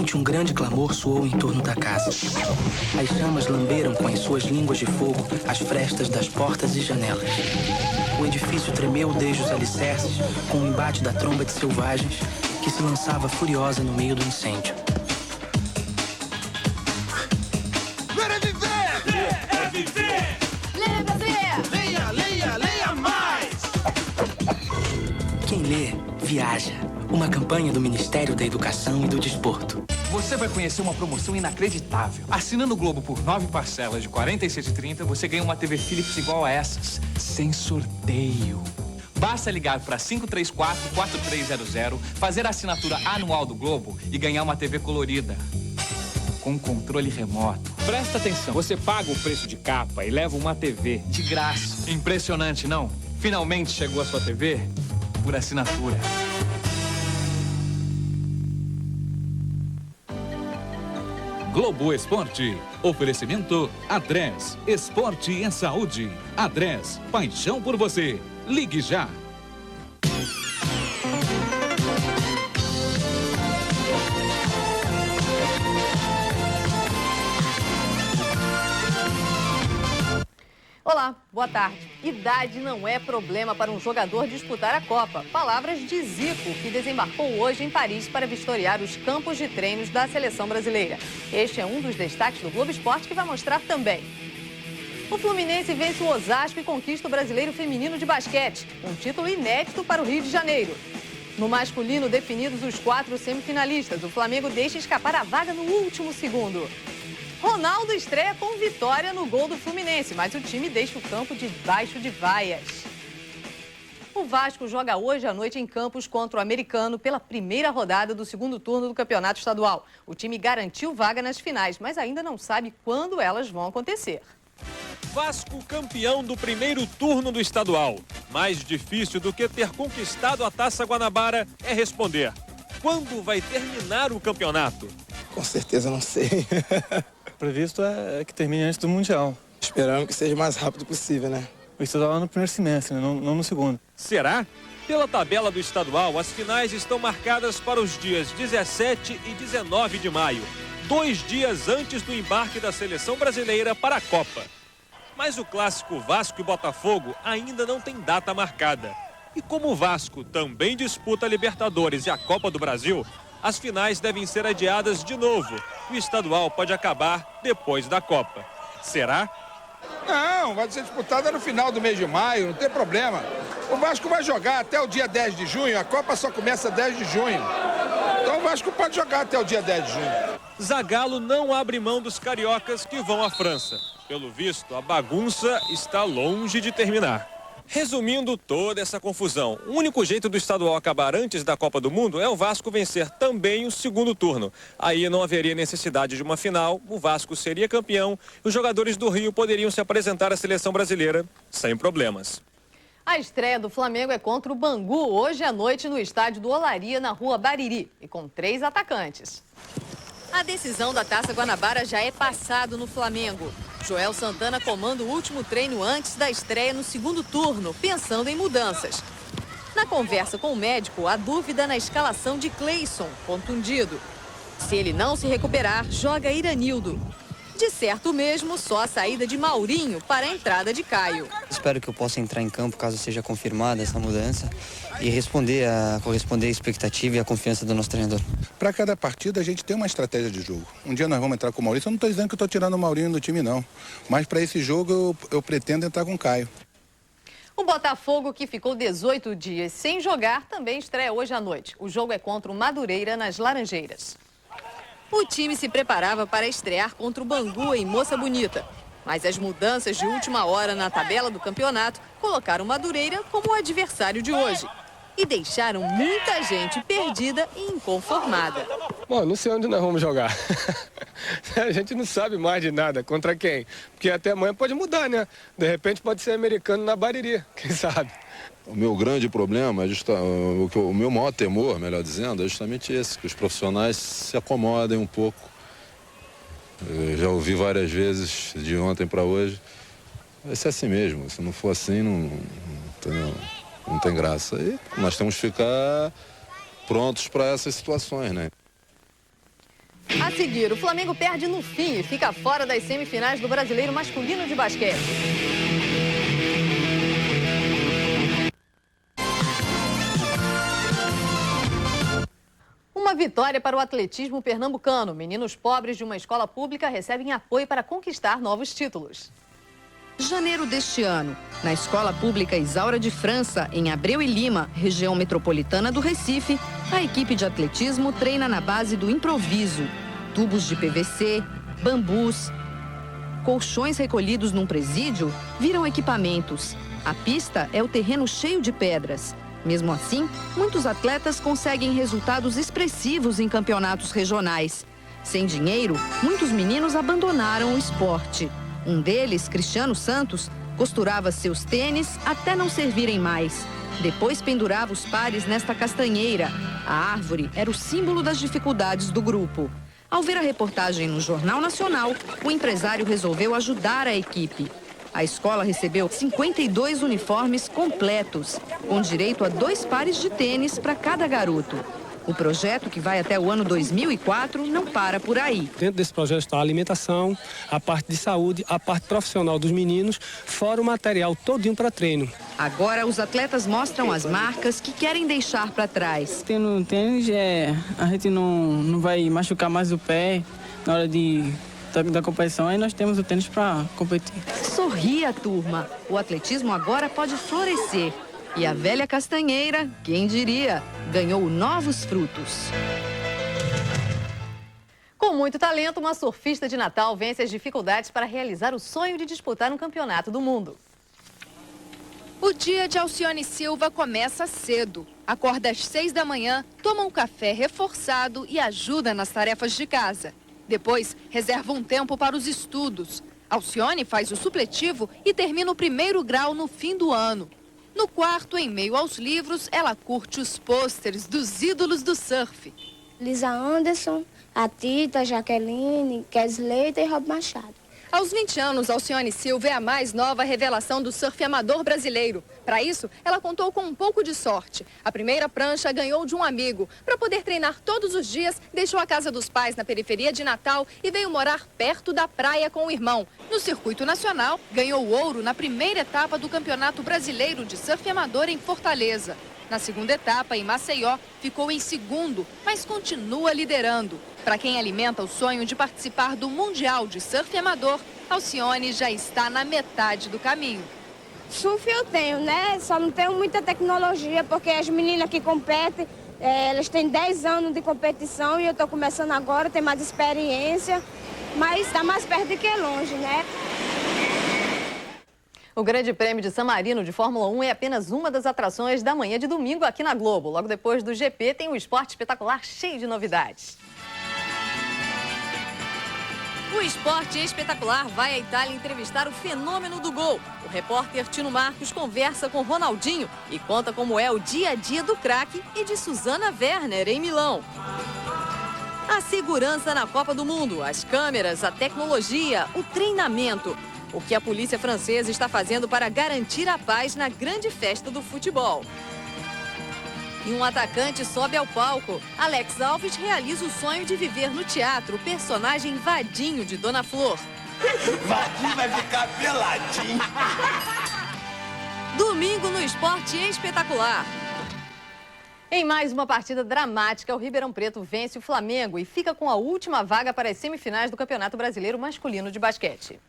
repente, um grande clamor soou em torno da casa. As chamas lamberam com as suas línguas de fogo as frestas das portas e janelas. O edifício tremeu desde os alicerces com o embate da tromba de selvagens que se lançava furiosa no meio do incêndio. Quem lê, viaja. Uma campanha do Ministério da Educação e do Desporto. Você vai conhecer uma promoção inacreditável. Assinando o Globo por 9 parcelas de R$ 46,30, você ganha uma TV Philips igual a essas, sem sorteio. Basta ligar para 534-4300, fazer a assinatura anual do Globo e ganhar uma TV colorida, com controle remoto. Presta atenção, você paga o preço de capa e leva uma TV de graça. Impressionante, não? Finalmente chegou a sua TV por assinatura. Globo Esporte. Oferecimento Adres. Esporte é saúde. Adres. Paixão por você. Ligue já. Olá, boa tarde. Idade não é problema para um jogador disputar a Copa. Palavras de Zico, que desembarcou hoje em Paris para vistoriar os campos de treinos da seleção brasileira. Este é um dos destaques do Globo Esporte que vai mostrar também. O Fluminense vence o Osasco e conquista o Brasileiro Feminino de Basquete, um título inédito para o Rio de Janeiro. No masculino, definidos os 4 semifinalistas, o Flamengo deixa escapar a vaga no último segundo. Ronaldo estreia com vitória no gol do Fluminense, mas o time deixa o campo debaixo de vaias. O Vasco joga hoje à noite em Campos contra o Americano pela primeira rodada do segundo turno do Campeonato Estadual. O time garantiu vaga nas finais, mas ainda não sabe quando elas vão acontecer. Vasco campeão do primeiro turno do estadual. Mais difícil do que ter conquistado a Taça Guanabara é responder: quando vai terminar o campeonato? Com certeza não sei. O previsto é que termine antes do Mundial. Esperamos que seja o mais rápido possível, né? O estadual é no primeiro semestre, né? não no segundo. Será? Pela tabela do estadual, as finais estão marcadas para os dias 17 e 19 de maio, 2 dias antes do embarque da seleção brasileira para a Copa. Mas o clássico Vasco e Botafogo ainda não tem data marcada. E como o Vasco também disputa a Libertadores e a Copa do Brasil, as finais devem ser adiadas de novo. O estadual pode acabar depois da Copa. Será? Não, vai ser disputada no final do mês de maio, não tem problema. O Vasco vai jogar até o dia 10 de junho, a Copa só começa 10 de junho. Então o Vasco pode jogar até o dia 10 de junho. Zagallo não abre mão dos cariocas que vão à França. Pelo visto, a bagunça está longe de terminar. Resumindo toda essa confusão, o único jeito do estadual acabar antes da Copa do Mundo é o Vasco vencer também o segundo turno. Aí não haveria necessidade de uma final, o Vasco seria campeão e os jogadores do Rio poderiam se apresentar à seleção brasileira sem problemas. A estreia do Flamengo é contra o Bangu hoje à noite no estádio do Olaria, na rua Bariri, e com 3 atacantes. A decisão da Taça Guanabara já é passado no Flamengo. Joel Santana comanda o último treino antes da estreia no segundo turno, pensando em mudanças. Na conversa com o médico, há dúvida na escalação de Cleison, contundido. Se ele não se recuperar, joga Iranildo. De certo mesmo, só a saída de Maurinho para a entrada de Caio. Espero que eu possa entrar em campo caso seja confirmada essa mudança e corresponder à expectativa e à confiança do nosso treinador. Para cada partida a gente tem uma estratégia de jogo. Um dia nós vamos entrar com o Maurício, eu não estou dizendo que eu estou tirando o Maurinho do time não, mas para esse jogo eu pretendo entrar com o Caio. O Botafogo, que ficou 18 dias sem jogar, também estreia hoje à noite. O jogo é contra o Madureira, nas Laranjeiras. O time se preparava para estrear contra o Bangu em Moça Bonita. Mas as mudanças de última hora na tabela do campeonato colocaram Madureira como o adversário de hoje. E deixaram muita gente perdida e inconformada. Bom, não sei onde nós vamos jogar. A gente não sabe mais de nada. Contra quem? Porque até amanhã pode mudar, né? De repente pode ser Americano na Bariri, quem sabe? O meu grande problema, o meu maior temor, melhor dizendo, é justamente esse, que os profissionais se acomodem um pouco. Eu já ouvi várias vezes, de ontem para hoje, vai ser assim mesmo, se não for assim, não tem graça. E nós temos que ficar prontos para essas situações, né? A seguir, o Flamengo perde no fim e fica fora das semifinais do Brasileiro Masculino de Basquete. Uma vitória para o atletismo pernambucano. Meninos pobres de uma escola pública recebem apoio para conquistar novos títulos. Janeiro deste ano, na Escola Pública Isaura de França, em Abreu e Lima, região metropolitana do Recife, a equipe de atletismo treina na base do improviso. Tubos de PVC, bambus, colchões recolhidos num presídio viram equipamentos. A pista é o terreno cheio de pedras. Mesmo assim, muitos atletas conseguem resultados expressivos em campeonatos regionais. Sem dinheiro, muitos meninos abandonaram o esporte. Um deles, Cristiano Santos, costurava seus tênis até não servirem mais. Depois pendurava os pares nesta castanheira. A árvore era o símbolo das dificuldades do grupo. Ao ver a reportagem no Jornal Nacional, o empresário resolveu ajudar a equipe. A escola recebeu 52 uniformes completos, com direito a 2 pares de tênis para cada garoto. O projeto, que vai até o ano 2004, não para por aí. Dentro desse projeto está a alimentação, a parte de saúde, a parte profissional dos meninos, fora o material todinho para treino. Agora, os atletas mostram as marcas que querem deixar para trás. Tendo tênis, a gente não vai machucar mais o pé na hora da competição, aí nós temos o tênis para competir. Sorria, turma. O atletismo agora pode florescer. E a velha castanheira, quem diria, ganhou novos frutos. Com muito talento, uma surfista de Natal vence as dificuldades para realizar o sonho de disputar um campeonato do mundo. O dia de Alcione Silva começa cedo. Acorda às 6 da manhã, toma um café reforçado e ajuda nas tarefas de casa. Depois, reserva um tempo para os estudos. Alcione faz o supletivo e termina o 1º grau no fim do ano. No quarto, em meio aos livros, ela curte os pôsteres dos ídolos do surf. Lisa Anderson, a Tita, Jaqueline, Kesley e Rob Machado. Aos 20 anos, Alcione Silva é a mais nova revelação do surf amador brasileiro. Para isso, ela contou com um pouco de sorte. A primeira prancha ganhou de um amigo. Para poder treinar todos os dias, deixou a casa dos pais na periferia de Natal e veio morar perto da praia com o irmão. No circuito nacional, ganhou ouro na primeira etapa do Campeonato Brasileiro de Surf Amador em Fortaleza. Na segunda etapa, em Maceió, ficou em segundo, mas continua liderando. Para quem alimenta o sonho de participar do Mundial de Surf Amador, Alcione já está na metade do caminho. Surf eu tenho, né? Só não tenho muita tecnologia, porque as meninas que competem, elas têm 10 anos de competição e eu estou começando agora, tenho mais experiência, mas está mais perto do que longe, né? O Grande Prêmio de San Marino de Fórmula 1 é apenas uma das atrações da manhã de domingo aqui na Globo. Logo depois do GP tem um esporte espetacular cheio de novidades. O Esporte Espetacular vai à Itália entrevistar o fenômeno do gol. O repórter Tino Marcos conversa com Ronaldinho e conta como é o dia a dia do craque e de Susana Werner em Milão. A segurança na Copa do Mundo, as câmeras, a tecnologia, o treinamento. O que a polícia francesa está fazendo para garantir a paz na grande festa do futebol. E um atacante sobe ao palco. Alex Alves realiza o sonho de viver no teatro o personagem Vadinho de Dona Flor. Vadinho vai ficar peladinho. Domingo no Esporte Espetacular. Em mais uma partida dramática, o Ribeirão Preto vence o Flamengo e fica com a última vaga para as semifinais do Campeonato Brasileiro Masculino de Basquete.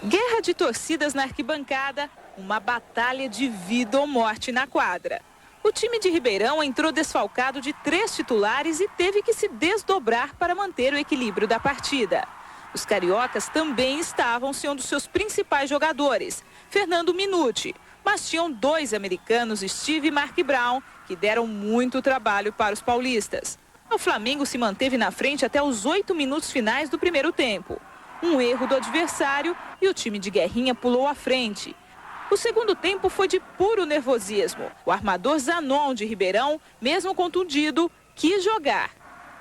Guerra de torcidas na arquibancada, uma batalha de vida ou morte na quadra. O time de Ribeirão entrou desfalcado de 3 titulares e teve que se desdobrar para manter o equilíbrio da partida. Os cariocas também estavam sem um dos seus principais jogadores, Fernando Minuti, mas tinham 2 americanos, Steve e Mark Brown, que deram muito trabalho para os paulistas. O Flamengo se manteve na frente até os 8 minutos finais do primeiro tempo. Um erro do adversário e o time de Guerrinha pulou à frente. O segundo tempo foi de puro nervosismo. O armador Zanon de Ribeirão, mesmo contundido, quis jogar.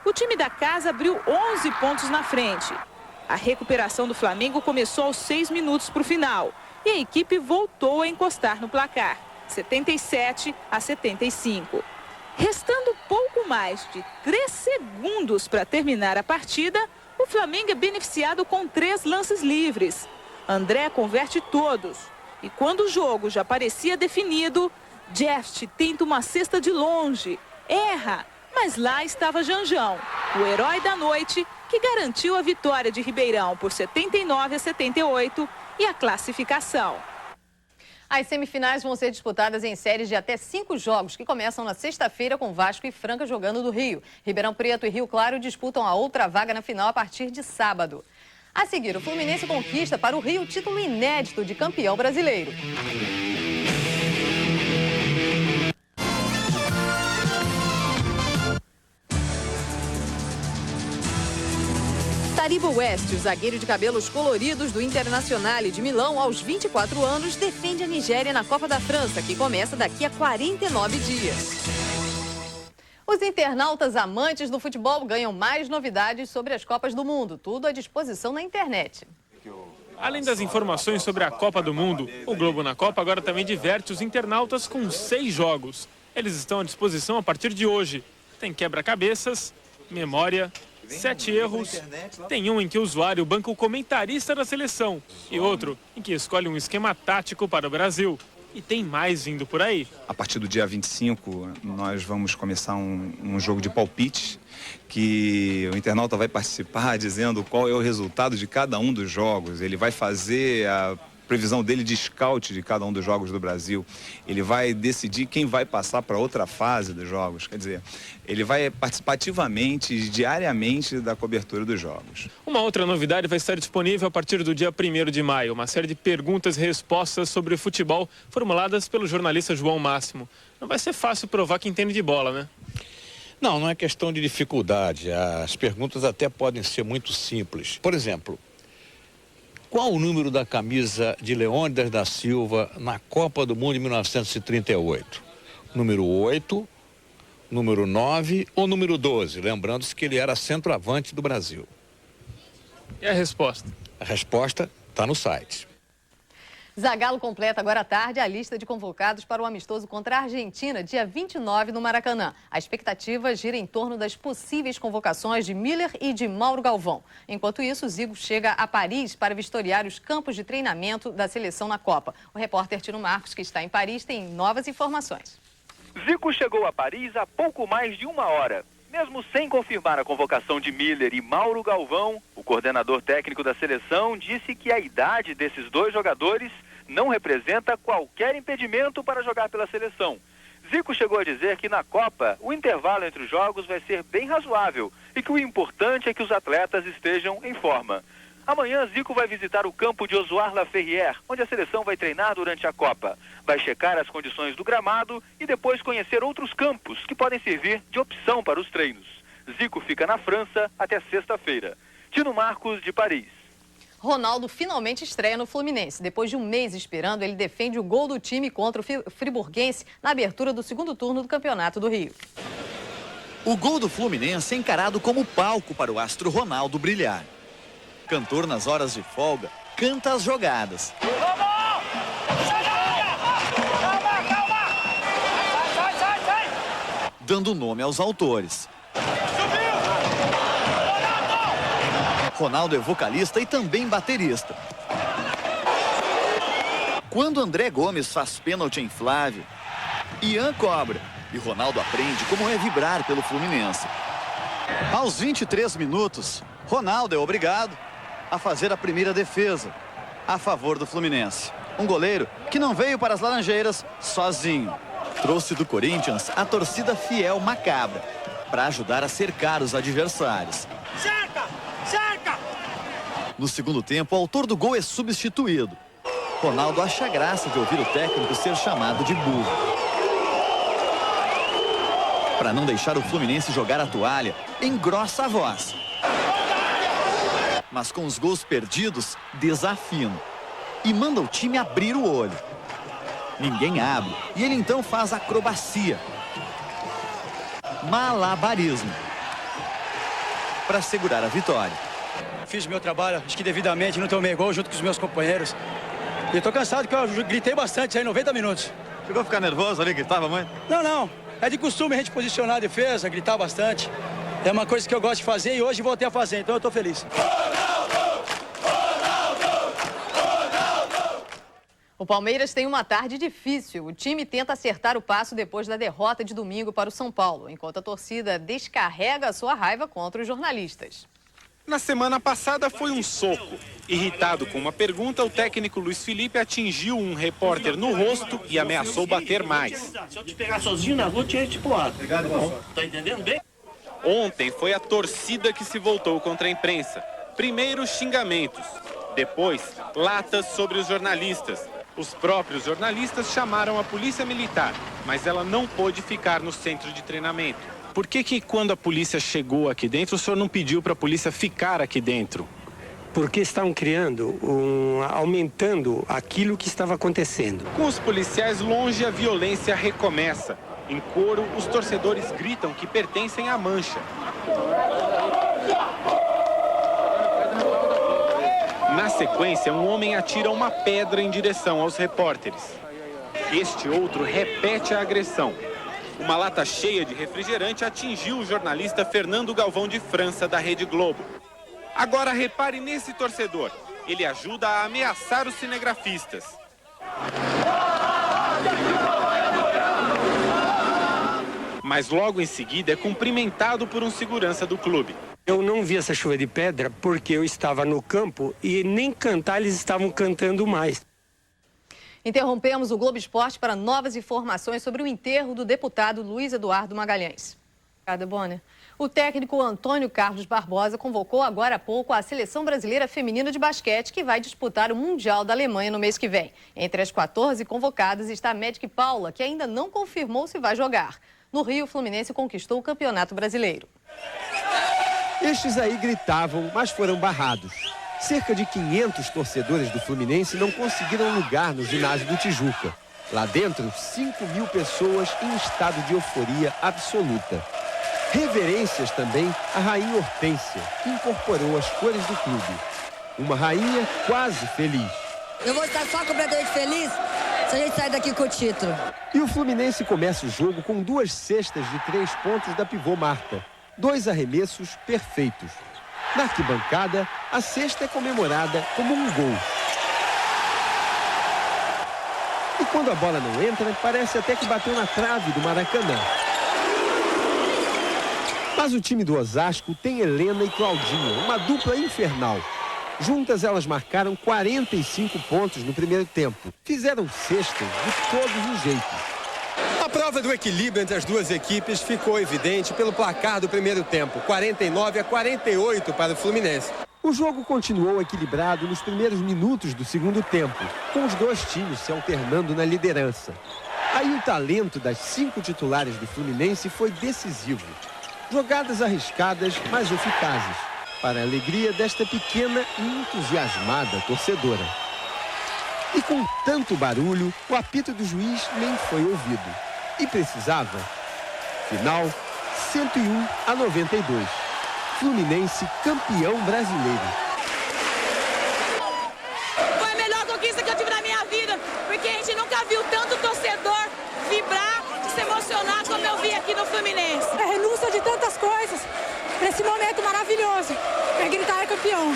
O time da casa abriu 11 pontos na frente. A recuperação do Flamengo começou aos 6 minutos para o final. E a equipe voltou a encostar no placar, 77-75. Restando pouco mais de 3 segundos para terminar a partida, o Flamengo é beneficiado com 3 lances livres. André converte todos. E quando o jogo já parecia definido, Jeft tenta uma cesta de longe. Erra, mas lá estava Janjão, o herói da noite, que garantiu a vitória de Ribeirão por 79-78 e a classificação. As semifinais vão ser disputadas em séries de até 5 jogos, que começam na sexta-feira com Vasco e Franca jogando no Rio. Ribeirão Preto e Rio Claro disputam a outra vaga na final a partir de sábado. A seguir, o Fluminense conquista para o Rio o título inédito de campeão brasileiro. Taribo West, o zagueiro de cabelos coloridos do Internazionale de Milão, aos 24 anos, defende a Nigéria na Copa da França, que começa daqui a 49 dias. Os internautas amantes do futebol ganham mais novidades sobre as Copas do Mundo. Tudo à disposição na internet. Além das informações sobre a Copa do Mundo, o Globo na Copa agora também diverte os internautas com 6 jogos. Eles estão à disposição a partir de hoje. Tem quebra-cabeças, memória, 7 erros, tem um em que o usuário banca o comentarista da seleção e outro em que escolhe um esquema tático para o Brasil. E tem mais vindo por aí. A partir do dia 25, nós vamos começar um jogo de palpites, que o internauta vai participar dizendo qual é o resultado de cada um dos jogos. Ele vai fazer a previsão dele de scout de cada um dos jogos do Brasil. Ele vai decidir quem vai passar para outra fase dos jogos. Quer dizer, ele vai participar ativamente, diariamente, da cobertura dos jogos. Uma outra novidade vai estar disponível a partir do dia 1º de maio. Uma série de perguntas e respostas sobre futebol formuladas pelo jornalista João Máximo. Não vai ser fácil provar que entende de bola, né? Não é questão de dificuldade. As perguntas até podem ser muito simples. Por exemplo, qual o número da camisa de Leônidas da Silva na Copa do Mundo de 1938? Número 8, número 9 ou número 12? Lembrando-se que ele era centroavante do Brasil. E a resposta? A resposta está no site. Zagallo completa agora à tarde a lista de convocados para o amistoso contra a Argentina, dia 29, no Maracanã. A expectativa gira em torno das possíveis convocações de Miller e de Mauro Galvão. Enquanto isso, Zico chega a Paris para vistoriar os campos de treinamento da seleção na Copa. O repórter Tino Marcos, que está em Paris, tem novas informações. Zico chegou a Paris há pouco mais de 1 hora. Mesmo sem confirmar a convocação de Miller e Mauro Galvão, o coordenador técnico da seleção disse que a idade desses 2 jogadores não representa qualquer impedimento para jogar pela seleção. Zico chegou a dizer que na Copa o intervalo entre os jogos vai ser bem razoável e que o importante é que os atletas estejam em forma. Amanhã, Zico vai visitar o campo de Ozoir-la-Ferrière, onde a seleção vai treinar durante a Copa. Vai checar as condições do gramado e depois conhecer outros campos que podem servir de opção para os treinos. Zico fica na França até sexta-feira. Tino Marcos, de Paris. Ronaldo finalmente estreia no Fluminense. Depois de um mês esperando, ele defende o gol do time contra o friburguense na abertura do 2º turno do Campeonato do Rio. O gol do Fluminense é encarado como palco para o astro Ronaldo brilhar. Cantor nas horas de folga, canta as jogadas. Dando nome aos autores. Ronaldo é vocalista e também baterista. Quando André Gomes faz pênalti em Flávio, Ian cobra e Ronaldo aprende como é vibrar pelo Fluminense. Aos 23 minutos, Ronaldo é obrigado a fazer a primeira defesa a favor do Fluminense. Um goleiro que não veio para as Laranjeiras sozinho. Trouxe do Corinthians a torcida fiel macabra para ajudar a cercar os adversários. Cerca! Cerca! No segundo tempo, o autor do gol é substituído. Ronaldo acha graça de ouvir o técnico ser chamado de burro. Para não deixar o Fluminense jogar a toalha, engrossa a voz. Mas com os gols perdidos, desafina. E manda o time abrir o olho. Ninguém abre. E ele então faz acrobacia. Malabarismo. Para segurar a vitória. Fiz meu trabalho, acho que devidamente, não tomei gol junto com os meus companheiros. E tô cansado, que eu gritei bastante aí, 90 minutos. Chegou a ficar nervoso ali, gritava muito? Não. É de costume a gente posicionar a defesa, gritar bastante. É uma coisa que eu gosto de fazer e hoje voltei a fazer, então eu tô feliz. O Palmeiras tem uma tarde difícil. O time tenta acertar o passo depois da derrota de domingo para o São Paulo, enquanto a torcida descarrega a sua raiva contra os jornalistas. Na semana passada foi um soco. Irritado com uma pergunta, o técnico Luiz Felipe atingiu um repórter no rosto e ameaçou bater mais. Se eu te pegar sozinho na rua, tinha te porrada. Tá entendendo bem? Ontem foi a torcida que se voltou contra a imprensa. Primeiro xingamentos, depois latas sobre os jornalistas. Os próprios jornalistas chamaram a polícia militar, mas ela não pôde ficar no centro de treinamento. Por que quando a polícia chegou aqui dentro, o senhor não pediu para a polícia ficar aqui dentro? Porque estão aumentando aquilo que estava acontecendo. Com os policiais longe, a violência recomeça. Em coro, os torcedores gritam que pertencem à Mancha. Na sequência, um homem atira uma pedra em direção aos repórteres. Este outro repete a agressão. Uma lata cheia de refrigerante atingiu o jornalista Fernando Galvão de França, da Rede Globo. Agora repare nesse torcedor. Ele ajuda a ameaçar os cinegrafistas. Mas logo em seguida é cumprimentado por um segurança do clube. Eu não vi essa chuva de pedra porque eu estava no campo e nem cantar eles estavam cantando mais. Interrompemos o Globo Esporte para novas informações sobre o enterro do deputado Luiz Eduardo Magalhães. Obrigada, Bonner. O técnico Antônio Carlos Barbosa convocou agora há pouco a Seleção Brasileira Feminina de Basquete, que vai disputar o Mundial da Alemanha no mês que vem. Entre as 14 convocadas está a Magic Paula, que ainda não confirmou se vai jogar. No Rio, o Fluminense conquistou o Campeonato Brasileiro. Estes aí gritavam, mas foram barrados. Cerca de 500 torcedores do Fluminense não conseguiram lugar no ginásio do Tijuca. Lá dentro, 5.000 pessoas em estado de euforia absoluta. Reverências também à rainha Hortência, que incorporou as cores do clube. Uma rainha quase feliz. Eu vou estar só completamente feliz se a gente sair daqui com o título. E o Fluminense começa o jogo com 2 cestas de 3 pontos da pivô Marta. 2 arremessos perfeitos. Na arquibancada, a cesta é comemorada como um gol. E quando a bola não entra, parece até que bateu na trave do Maracanã. Mas o time do Osasco tem Helena e Claudinha, uma dupla infernal. Juntas elas marcaram 45 pontos no primeiro tempo. Fizeram cestas de todos os jeitos. A prova do equilíbrio entre as duas equipes ficou evidente pelo placar do primeiro tempo, 49-48 para o Fluminense. O jogo continuou equilibrado nos primeiros minutos do segundo tempo, com os 2 times se alternando na liderança. Aí o talento das 5 titulares do Fluminense foi decisivo. Jogadas arriscadas, mas eficazes, para a alegria desta pequena e entusiasmada torcedora. E com tanto barulho, o apito do juiz nem foi ouvido. E precisava. Final 101-92. Fluminense campeão brasileiro. Foi a melhor conquista que eu tive na minha vida, porque a gente nunca viu tanto torcedor vibrar, se emocionar como eu vi aqui no Fluminense. A renúncia de tantas coisas para esse momento maravilhoso, é gritar campeão.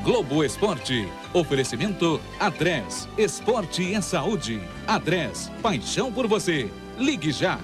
Globo Esporte. Oferecimento Adres. Esporte e Saúde. Adres. Paixão por você. Ligue já.